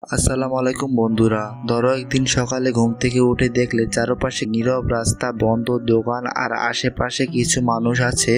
আসসালামু আলাইকুম বন্ধুরা। ধরো একদিন সকালে ঘুম থেকে উঠে দেখলে চারপাশে নীরব, রাস্তা বন্ধ, দোকান আর আশেপাশে কিছু মানুষ আছে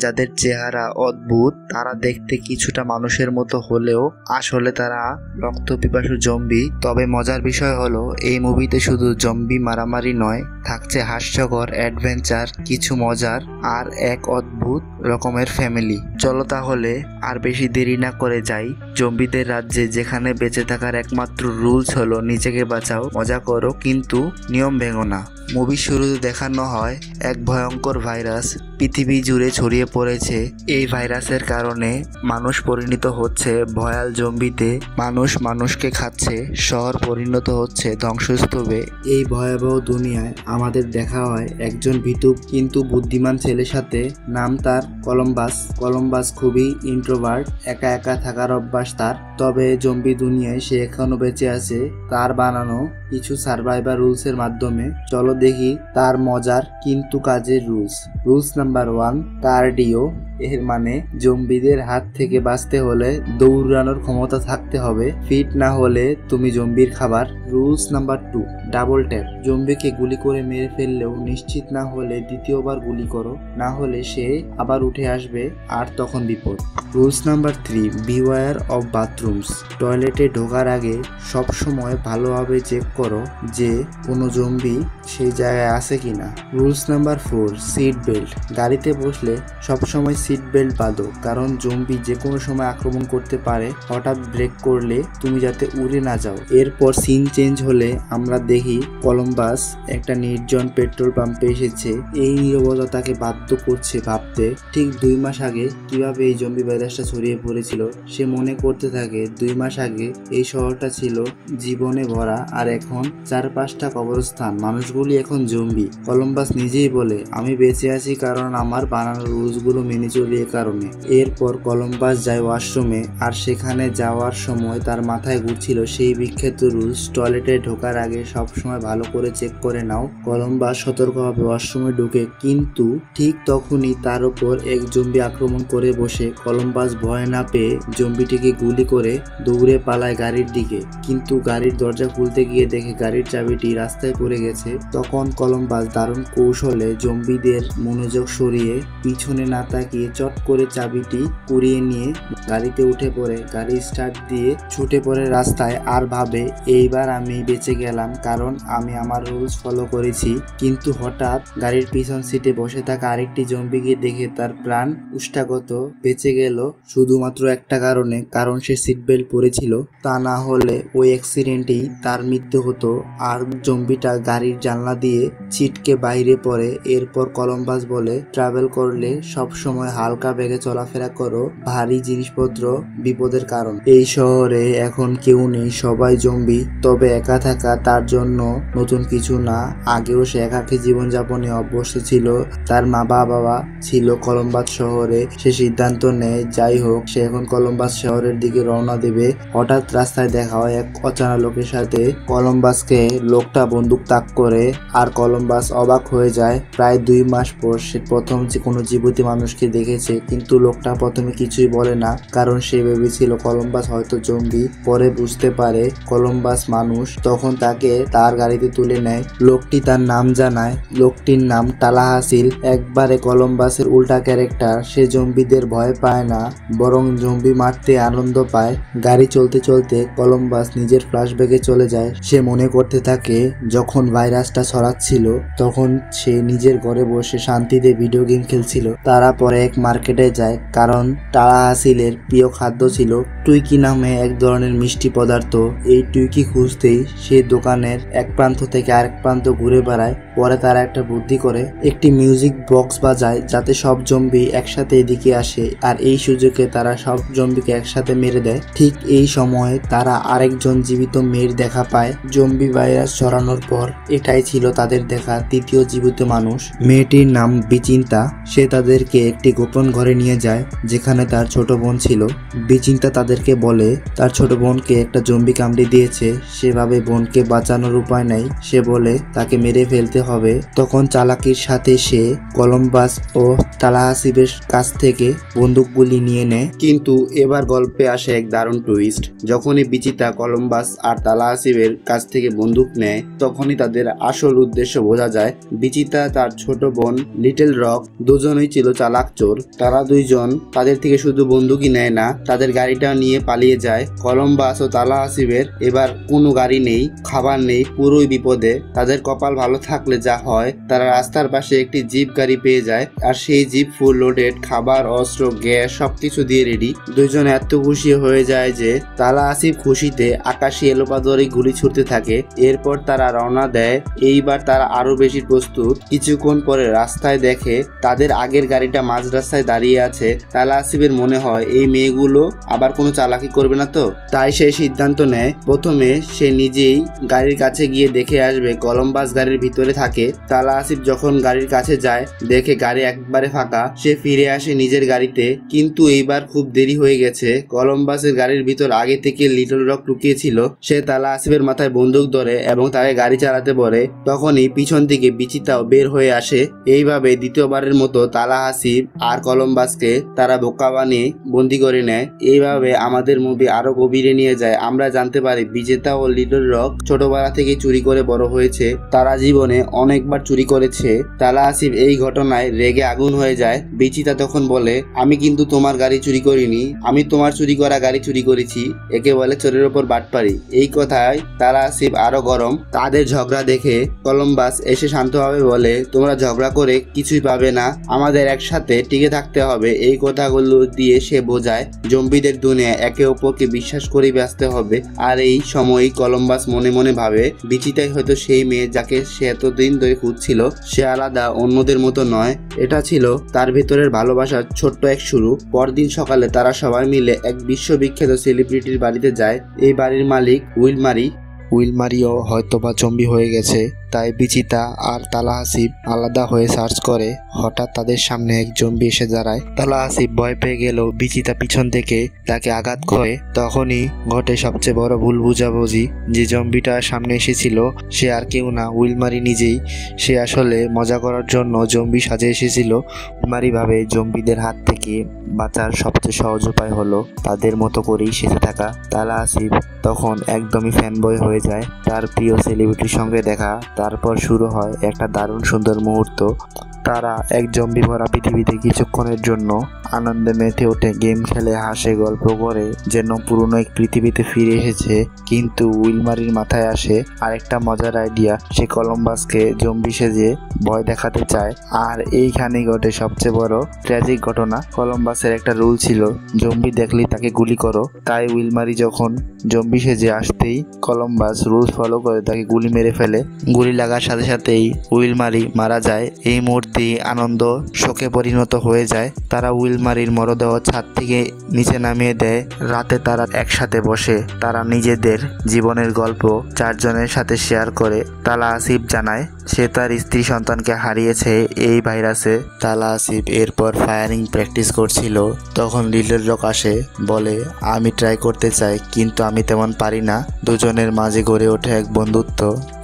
যাদের চেহারা অদ্ভুত। তারা দেখতে কিছুটা মানুষের মতো হলেও আসলে তারা রক্তপিপাসু জম্বি। তবে মজার বিষয় হলো এই মুভিতে শুধু জম্বি মারামারি নয়, থাকছে হাস্যকর অ্যাডভেঞ্চার, কিছু মজার আর এক অদ্ভুত রকমের ফ্যামিলি। চলো তাহলে আর বেশি দেরি না করে যাই জম্বিদের রাজ্যে, যেখানে বেঁচে থাকার একমাত্র রুলস হলো নিজেকে বাঁচাও, মজা করো কিন্তু নিয়ম ভেঙো না। মুভির শুরুতে দেখানো হয় এক ভয়ঙ্কর ভাইরাস পৃথিবী জুড়ে ছড়িয়ে পড়েছে। এই ভাইরাসের কারণে মানুষ পরিণত হচ্ছে ভয়াল জম্বিতে, মানুষ মানুষকে খাচ্ছে, শহর পরিণত হচ্ছে ধ্বংসস্তূপে। এই ভয়াবহ দুনিয়ায় আমাদের দেখা হয় একজন ভীতু কিন্তু বুদ্ধিমান ছেলের সাথে। নাম তার কলম্বাস। কলম্বাস খুবই ইন্ট্রোভার্ট, একা একা থাকার অভ্যাস তার। তবে জম্বি দুনিয়ায় সে এখনো বেঁচে আছে তার বানানো কিছু সার্ভাইভার রুলসের মাধ্যমে। চলো দেখি তার মজার কিন্তু কাজের রুলস। Rules number 1, cardio. এর মানে জম্বিদের হাত থেকে বাঁচতে হলে দৌড়ানোর ক্ষমতা থাকতে হবে, ফিট না হলে তুমি জম্বির খাবার। Rules number 2, double tap. জম্বিকে গুলি করে মেরে ফেললেও নিশ্চিত না হলে দ্বিতীয়বার গুলি করো, না হলে সে আবার উঠে আসবে আর তখন বিপদ। Rules number 3, beware of বাথরুমস। টয়লেটে ঢোকার আগে সবসময় ভালোভাবে চেক করো যে কোনো জম্বি সেই জায়গায় আছে কিনা। Rules number 4, seat belt. গাড়িতে বসলে সবসময় সিট বেল্ট বাঁধো, কারণ জম্বি যে কোনো সময় আক্রমণ করতে পারে। হঠাৎ ব্রেক করলে তুমি যাতে উড়ে না যাও। এরপর সিন চেঞ্জ হলে আমরা দেখি কলম্বাস একটা নির্জন পেট্রোল পাম্পে এসেছে। এই নীরবতা তাকে বাধ্য করছে ভাবতে ঠিক 2 মাস আগে কিভাবে এই জম্বি ভাইরাসটা ছড়িয়ে পড়েছিল। সে মনে করতে থাকে 2 মাস আগে এই শহরটা ছিল জীবনে ভরা, আর এখন 4-5টা কবরস্থান, মানুষগুলি এখন জম্বি। কলম্বাস নিজেই বলে, আমি বেঁচে আছি কারণ আমার বানানো রুলসগুলো মেনে চলি এ কারণে। এরপর কলম্বাস যায় ওয়াশরুমে, আর সেখানে যাওয়ার সময় তার মাথায় ঘুরছিল সেই বিখ্যাত রুলস, টয়লেটে ঢোকার আগে সবসময় ভালো করে চেক করে নাও। কলম্বাস সতর্কভাবে ওয়াশরুমে ঢুকে, কিন্তু ঠিক তখনই তার উপর এক জম্বি আক্রমণ করে বসে। কলম্বাস ভয় না পেয়ে জম্বিটিকে গুলি করে দৌড়ে পালায় গাড়ির দিকে, কিন্তু গাড়ির দরজা খুলতে গিয়ে দেখে গাড়ির চাবিটি রাস্তায় পড়ে গেছে। তখন কলম্বাস দারুণ কৌশলে জম্বিদের মনোযোগ সরিয়ে পিছনে না তাকিয়ে চট করে চাবিটি কুড়িয়ে নিয়ে গাড়িতে উঠে পড়ে। গাড়ি স্টার্ট দিয়ে ছুটে পড়ে রাস্তায়, আর ভাবে এইবার আমি বেঁচে গেলাম কারণ আমি আমার রুলস ফলো করেছি। কিন্তু হঠাৎ গাড়ির পিছন সিটে বসে থাকা আরেকটি জম্বিকে দেখে তার প্রাণ উষ্ঠাগত। বেঁচে গেল শুধুমাত্র একটা কারণে, কারণ সে সিট বেল্ট পরেছিল। তা না হলে ওই অ্যাক্সিডেন্টেই তার মৃত্যু হতো। আর জম্বিটা গাড়ির জানলা দিয়ে ছিটকে বাইরে পড়ে। এরপর কলম্বাস বলে, ট্রাভেল করলে সব সময় হালকা বেগে চলাফেরা করো, ভারী জিনিসপত্র বিপদের কারণ। এই শহরে এখন কেউ নেই, সবাই জম্বি। তবে একা থাকা তার জন্য নতুন কিছু না, আগেও সে একাকী জীবনযাপনে অভ্যস্ত ছিল। তার মা বাবা ছিল কলম্বাস শহরে। সে সিদ্ধান্ত নেয় যাই হোক সে এখন কলম্বাস শহরের দিকে রওনা দেবে। হঠাৎ রাস্তায় দেখা হয় এক অজানা লোকের সাথে। কলম্বাসকে লোকটা বন্দুক তাক করে, আর কলম্বাস অবাক হয়ে যায়। প্রায় 2 মাস পর সে প্রথম যে কোনো জীবিত মানুষকে দেখেছে, কিন্তু লোকটা প্রথমে কিছুই বলে না, কারণ সে ভেবেছিল কলম্বাস হয়তো জম্বি। পরে বুঝতে পারে কলম্বাস মানুষ, তখন তাকে তার গাড়িতে তুলে নেয়। লোকটি তার নাম জানায়, লোকটির নাম তালাহাসিল। একবারে কলম্বাসের উল্টা ক্যারেক্টার। সে জম্বিদের ভয় পায় না, বরং জম্বি মারতে আনন্দ পায়। গাড়ি চলতে চলতে কলম্বাস নিজের ফ্ল্যাশব্যাকে চলে যায়। সে মনে করতে থাকে যখন ভাইরাসটা ছড়াচ্ছিল তখন সে নিজের ঘরে বসে শান্তিতে ভিডিও গেম খেলছিল। তারা পরে এক মার্কেটে যায়, কারণ তালাহাসিলের প্রিয় খাদ্য ছিল টুইকি নামে এক ধরনের মিষ্টি পদার্থ। এই টুইকি খুঁজতেই সে দোকানের এক প্রান্ত থেকে আরেক প্রান্ত ঘুরে বেড়ায়। পরে তারা একটা বুদ্ধি করে, একটি মিউজিক বক্স বাজায় যাতে সব জম্বি একসাথে এদিকে আসে, আর এই সুযোগে তারা সব জম্বিকে একসাথে মেরে দেয়। ঠিক এই সময় তারা আরেকজন জীবিত মেয়ের দেখা পায়। জম্বি ভাইরাস ছড়ানোর পর এটাই ছিল তাদের দেখা তৃতীয় জীবিত মানুষ। মেয়েটির নাম বিচিন্তা। সে তাদেরকে একটি গোপন ঘরে নিয়ে যায় যেখানে তার ছোট বোন ছিল। বিচিন্তা তাদেরকে বলে তার ছোট বোনকে একটা জম্বি কামড়ে দিয়েছে। সেভাবে বোনকে বাঁচানোর উপায় নাই। সে বলে তাকে মেরে ফেলতে হবে। তখন চালাকির সাথে সে কলম্বাস ও তালাহাসিবের কাছ থেকে বন্দুকগুলি নিয়ে নেয়। কিন্তু এবার গল্পে আসে এক দারুণ টুইস্ট। যখনই বিচিতা কলম্বাস কলম্বাস আর তালা আসিফের কাছ থেকে বন্দুক নেয়, তখনই তাদের আসল উদ্দেশ্য বোঝা যায়। বিচিতা, তার ছোট বোন লিটল রক দুজনেই ছিল চালাক চোর। তারা দুইজন তাদের থেকে শুধু বন্দুকই নেয় না, তাদের গাড়িটা নিয়ে পালিয়ে যায়। কলম্বাস ও তালা আসিফের এবার কোনো গাড়ি নেই, খাবার নেই, পুরোই বিপদে। তাদের কপাল ভালো থাকলে যা হয়, তারা রাস্তার পাশে একটি জিপ গাড়ি পেয়ে যায়, আর সেই জিপ ফুল লোডেড, খাবার, অস্ত্র, গ্যাস সবকিছু দিয়ে রেডি। দুইজন এত খুশি হয়ে যায় যে তালা আসিফ খুশিতে আকাশে এলোপাতাড়ি গুলি ছুটতে থাকে। এরপর তারা রওনা দেয়। এইবার তারা আরো বেশি প্রস্তুত। কিছুক্ষণ পরে রাস্তায় দেখে তাদের আগের গাড়িটা মাঝ রাস্তায় দাঁড়িয়ে আছে। তালা আসিফের মনে হয় এই মেয়েগুলো আবার কোনো চালাকি করবে না তো, তাই সে সিদ্ধান্ত নেয় প্রথমে সে নিজেই গাড়ির কাছে গিয়ে দেখে আসবে। কলম্বাস গাড়ির ভিতরে থাকে। তালা আসিফ যখন গাড়ির কাছে যায়, দেখে গাড়ি একবারে ফাঁকা। সে ফিরে আসে নিজের গাড়িতে, কিন্তু এইবার খুব দেরি হয়ে গেছে। কলম্বাসের গাড়ির ভিতর আগে থেকে লিটল রক লুকিয়েছিল। সে তালা আসিফের মাথায় বন্দুক ধরে এবং তাকে গাড়ি চালাতে বলে। তখনই পিছন থেকে বিচিতাও বের হয়ে আসে। এইভাবে দ্বিতীয়বারের মতো তালা আসিফ আর কলম্বাসকে তারা বোকা বানিয়ে বন্দি করে নেয়। এইভাবে আমাদের মুভি আরো গভীরে নিয়ে যায়। আমরা জানতে পারি বিজেতা ও লিটল রক ছোটবেলা থেকে চুরি করে বড় হয়েছে। তারা জীবনে অনেকবার চুরি করেছে। তালা আসিফ এই ঘটনায় রেগে আগুন হয়ে যায়। বিচিতা তখন বলে, আমি কিন্তু তোমার গাড়ি চুরি করিনি, আমি তোমার চুরি করা গাড়ি চুরি করেছি। একে বলে চোরের ওপর বাটপারি। এই কথায় তালা আসিফ আরো গরম। তাদের ঝগড়া দেখে কলম্বাস এসে শান্তভাবে বলে, তোমরা ঝগড়া করে কিছুই পাবে না, আমাদের একসাথে টিকে থাকতে হবে। এই কথাগুলো দিয়ে সে বোঝায় জম্বিদের দুনিয়া একে অপরকে বিশ্বাস করে বাঁচতে হবে। আর এই সময়ই কলম্বাস মনে মনে ভাবে বিচিতাই হয়তো সেই মেয়ে যাকে সে এতদিন ধরে খুঁজছিল। সে আলাদা, অন্যদের মতো নয়। এটা ছিল তার ভেতরের ভালোবাসার ছোট্ট এক শুরু। পরদিন সকালে তারা সবাই মিলে এক বিশ্ববিখ্যাত সেলিব্রিটির বাড়িতে যায়। এই বাড়ির মালিক উইলমারিও হয়তোবা জম্বি হয়ে গেছে, তাই বিচিতা আর তালা আসিফ আলাদা হয়ে সার্চ করে। হঠাৎ তাদের সামনে এক জম্বি এসে দাঁড়ায়। তালা আসিফ ভয় পেয়ে গেল। বিচিতা পিছন থেকে তাকে আঘাত করে। তখনই ঘটে সবচেয়ে বড় ভুল বুঝাবুঝি। যে জম্বিটা সামনে এসেছিল সে আর কেউ না, উইলমারি নিজেই। সে আসলে মজা করার জন্য জম্বি সাজে এসেছিল। উইলমারি ভাবে জম্বিদের হাত থেকে বাঁচার সবচেয়ে সহজ উপায় হলো তাদের মতো করেই সেজে থাকা। তালা আসিফ তখন একদমই ফ্যানবয় হয়ে যায় তার প্রিয় সেলিব্রিটির সঙ্গে দেখা। তারপর শুরু হয় একটা দারুণ সুন্দর মুহূর্ত। তারা এক জম্বি ভরা পৃথিবীতে কিছুক্ষণের জন্য আনন্দে মেতে ওঠে, গেম খেলে, হাসে, গল্প করে, যেন পুরনো এক পৃথিবীতে ফিরে এসেছে। কিন্তু উইলমারির মাথায় আসে আরেকটা মজার আইডিয়া। সে কলম্বাসকে জম্বি সেজে ভয় দেখাতে চায়। আর এইখানেই ঘটে সবচেয়ে বড় ট্র্যাজিক ঘটনা। কলম্বাসের একটা রুল ছিল, জম্বি দেখলেই তাকে গুলি করো। তাই উইলমারি যখন জম্বি সেজে আসতেই কলম্বাস রুলস ফলো করে তাকে গুলি মেরে ফেলে। গুলি লাগার সাথে সাথেই উইলমারি মারা যায়। এই মুহূর্তে আনন্দ শোকে পরিণত হয়ে যায়। তারা উইলমারির মরদেহ ছাদ থেকে নিচে নামিয়ে দেয়। রাতে তারা একসাথে বসে তারা নিজেদের জীবনের গল্প চারজনের সাথে শেয়ার করে। তালা আসিফ জানায় সে তার স্ত্রী সন্তানকে হারিয়েছে এই ভাইরাসে। তালা আসিফ এরপর ফায়ারিং প্র্যাকটিস করছিল। তখন লিটল রক আসে, বলে আমি ট্রাই করতে চাই কিন্তু আমি তেমন পারি না। দুজনের মাঝে গড়ে ওঠে এক বন্ধুত্ব।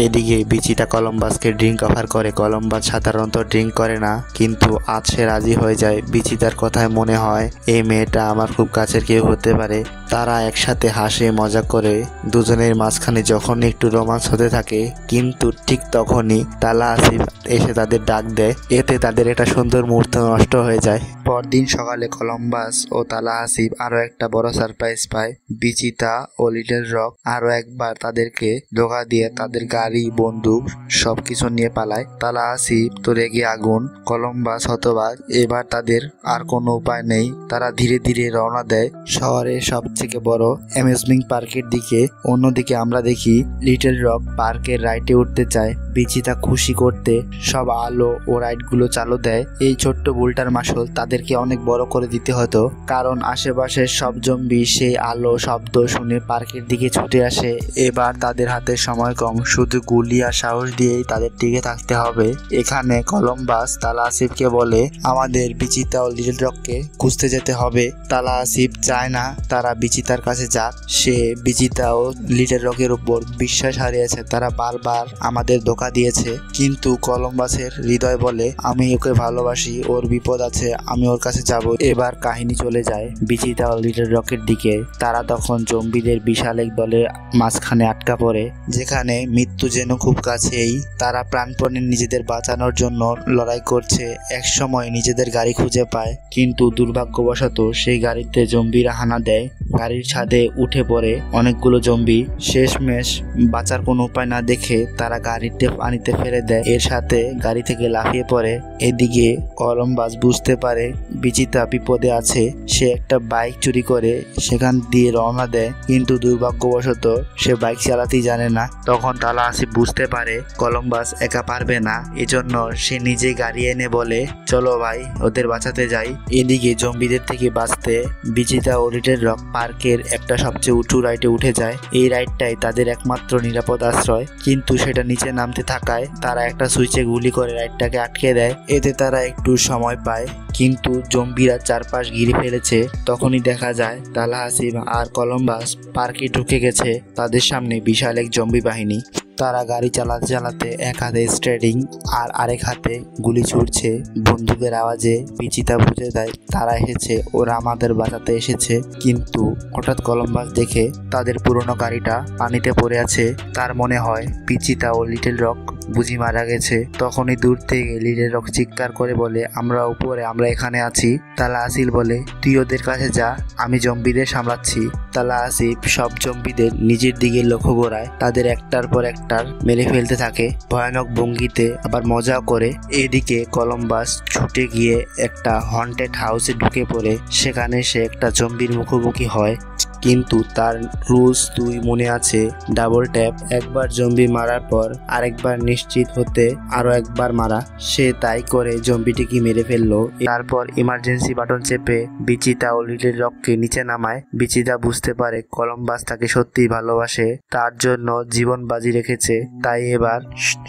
এদিকে বিচিটা কলম্বাসকে ড্রিঙ্ক অফার করে। কলম্বাস সাধারণত ড্রিঙ্ক করে না, কিন্তু আজ সে রাজি হয়ে যায়। বিচিতার কথায় মনে হয় এই মেয়েটা আমার খুব কাছের কেউ হতে পারে। তারা একসাথে হাসে, মজা করে। দুজনের মাঝখানে যখন একটু রোমান্স হতে থাকে, কিন্তু ঠিক তখনই তালা আসিফ এসে তাদের ডাক দেয়। এতে তাদের একটা সুন্দর মুহূর্ত নষ্ট হয়ে যায়। পরদিন সকালে কলম্বাস ও তালা আসিফ আরো একটা বড় সারপ্রাইজ পায়। বিচিতা ও লিটল রক আরো একবার তাদেরকে ধোঁকা দিয়ে তাদের গাড়ি, বন্দুক সবকিছু নিয়ে পালায়। তালা আসিফ তো রেগে আগুন, কলম্বাস হতবাক। এবার তাদের আর কোনো উপায় নেই। তারা ধীরে ধীরে রওনা দেয় শহরের সবথেকে বড় অ্যামিউজমেন্ট পার্কের দিকে। অন্যদিকে আমরা দেখি লিটল রক পার্কের রাইডে উঠতে চায়। বিচিতা খুশি করতে সব আলো ও রাইডগুলো চালু দেয়। এই ছোট্ট বুলটার মাসল তাদেরকে অনেক বড় করে দিতে হতো, কারণ আশেপাশের সব জম্বি সেই আলো শব্দ শুনে পার্কের দিকে ছুটে আসে। এবার তাদের হাতে সময় কম, শুধু গুলি আর সাহস দিয়েই তাদের টিকে থাকতে হবে। এখানে কলম্বাস কলম্বাস তালা আসিফকে বলে আমাদের বিচিতা ও লিটল রককে খুঁজতে যেতে হবে। তালা আসিফ চায় না তারা বিচিতার কাছে যাক। সে বিচিতা ও লিটল রকের উপর বিশ্বাস হারিয়েছে, তারা বারবার আমাদের ধোঁকা দিয়েছে। কিন্তু কলম্বাসের হৃদয় বলে আমি ওকে ভালোবাসি, ওর বিপদ আছে, আমি ওর কাছে যাব। এবার কাহিনী চলে যায় বিচিতা ও লিটল রকের দিকে। তারা তখন জম্বিদের বিশাল এক দলের মাঝখানে আটকা পড়ে, যেখানে মৃত্যু যেন খুব কাছেই। তারা প্রাণপণে নিজেদের বাঁচানোর জন্য লড়াই করছে। এক সময় নিজেদের গাড়ি খুঁজে পায়, কিন্তু দুর্ভাগ্যবশত সেই গাড়িতে জম্বিরা হানা দেয়। গাড়ির ছাদে উঠে পড়ে অনেকগুলো জম্বি। শেষমেশ বাঁচার কোনো উপায় না দেখে তারা গাড়িতে পানিতে ফেলে দেয়, এর সাথে গাড়ি থেকে লাফিয়ে পড়ে। এদিকে কলম্বাস বুঝতে পারে বিচিতা বিপদে আছে। সে একটা বাইক চুরি করে সেখান দিয়ে রওনা দেয়, কিন্তু দুর্ভাগ্যবশত সে বাইক চালাতেই জানে না। তখন তালা আসিফ বুঝতে পারে কলম্বাস একা পারবে না, এজন্য সে নিজে গাড়ি এনে বলে চলো ভাই ওদের বাঁচাতে যাই। এদিকে জম্বিদের থেকে বাঁচতে বিচিতা ও লিটল রক পার্কের একটা সবচেয়ে উঁচু রাইডে উঠে যায়। এই রাইডটাই তাদের একমাত্র নিরাপদ আশ্রয়, কিন্তু সেটা নিচে নামতে থাকায় তারা একটা সুইচে গুলি করে রাইডটাকে আটকে দেয়। এতে তারা একটু সময় পায়, কিন্তু জম্বিরা চারপাশ ঘিরে ফেলেছে। তখনই দেখা যায় তালা আসিফ আর কলম্বাস পার্কে ঢুকে গেছে। তাদের সামনে বিশাল এক জম্বি বাহিনী। তারা গাড়ি চালাতে চালাতে এক হাতে স্টিয়ারিং আর আরেক হাতে গুলি ছুটছে। বন্দুকের আওয়াজে বিচিতা বুঝে দেয় তারা এসেছে, ওরা আমাদের বাঁচাতে এসেছে। কিন্তু হঠাৎ কলম্বাস দেখে তাদের পুরনো গাড়িটা পানিতে পড়ে আছে। তার মনে হয় বিচিতা ও লিটল রক বুঝি মারা গেছে। তখনই দূর থেকে লিটল রক চিৎকার করে বলে আমরা উপরে, আমরা এখানে আছি। তালা আসিফ বলে তুই ওদের কাছে যা, আমি জম্বিদের সামলাচ্ছি। তালা আসিফ সব জম্বিদের নিজের দিকে লক্ষ্য করায়, তাদের একটার পর একটার মেরে ফেলতে থাকে ভয়ানক ভঙ্গিতে, আবার মজাও করে। এদিকে কলম্বাস ছুটে গিয়ে একটা হন্টেড হাউসে ঢুকে পড়ে। সেখানে সে একটা জম্বির মুখোমুখি হয়, কিন্তু তার রুলস তুই মনে আছে, ডাবল ট্যাপ। একবার জম্বি মারার পর আরেকবার নিশ্চিত হতে আরো একবার মারা। সে তাই করে জম্বিটিকে মেরে ফেললো। তারপর ইমার্জেন্সি বাটন চেপে বিচিতা ও লিটল রককে নিচে নামায়। বিচিতা বুঝতে পারে কলম্বাস তাকে সত্যিই ভালোবাসে, তার জন্য জীবন বাজি রেখেছে। তাই এবার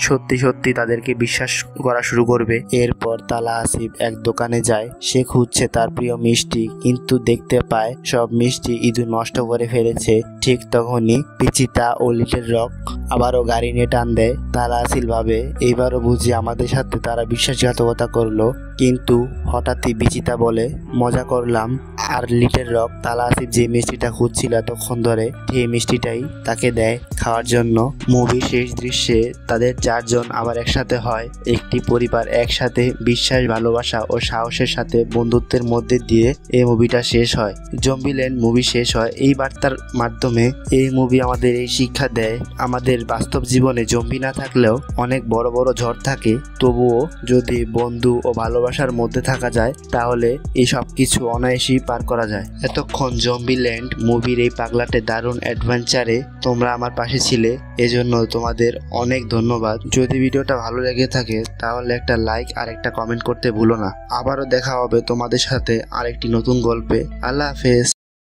সত্যি সত্যি তাদেরকে বিশ্বাস করা শুরু করবে। এরপর তালা আসিফ এক দোকানে যায়। সে খুঁজছে তার প্রিয় মিষ্টি, কিন্তু দেখতে পায় সব মিষ্টি ইঁদুর নষ্ট করে ফেলেছে। ঠিক তখনই বিচিতা ও লিটল রক আবারও গাড়ি নিয়ে টান দেয়। তালা আসিফ ভাবে এইবারও বুঝি আমাদের সাথে তারা বিশ্বাসঘাতকতা করলো, কিন্তু হঠাৎই বিচিতা বলে মজা করলাম। আর লিটল রক তালা আসিফ যে মিষ্টিটা খুঁজছিল এতক্ষণ ধরে, সেই মিষ্টিটাই তাকে দেয় খাওয়ার জন্য। মুভির শেষ দৃশ্যে তাদের চারজন আবার একসাথে হয়। একটি পরিবার একসাথে বিশ্বাস, ভালোবাসা ও সাহসের সাথে বন্ধুত্বের মধ্যে দিয়ে এই মুভিটা শেষ হয়। জম্বিল্যান্ড মুভি শেষ হয়। এই বার্তার মাধ্যমে এই মুভি আমাদের এই শিক্ষা দেয়, আমাদের বাস্তব জীবনে জম্বি না থাকলেও অনেক বড় বড় ঝড় থাকে, তবুও যদি বন্ধু ও ভালোবাসার মধ্যে থাকা যায় তাহলে এই সব কিছু অনায়াসেই পার করা যায়। এতক্ষণ জম্বিল্যান্ড মুভির এই পাগলাটে দারুণ অ্যাডভেঞ্চারে তোমরা আমার পাশে ছিলে, এজন্য তোমাদের অনেক ধন্যবাদ। যদি ভিডিওটা ভালো লেগে থাকে তাহলে একটা লাইক আর একটা কমেন্ট করতে ভুলো না। আবারও দেখা হবে তোমাদের সাথে আরেকটি নতুন গল্পে। আল্লাহ হাফেজ।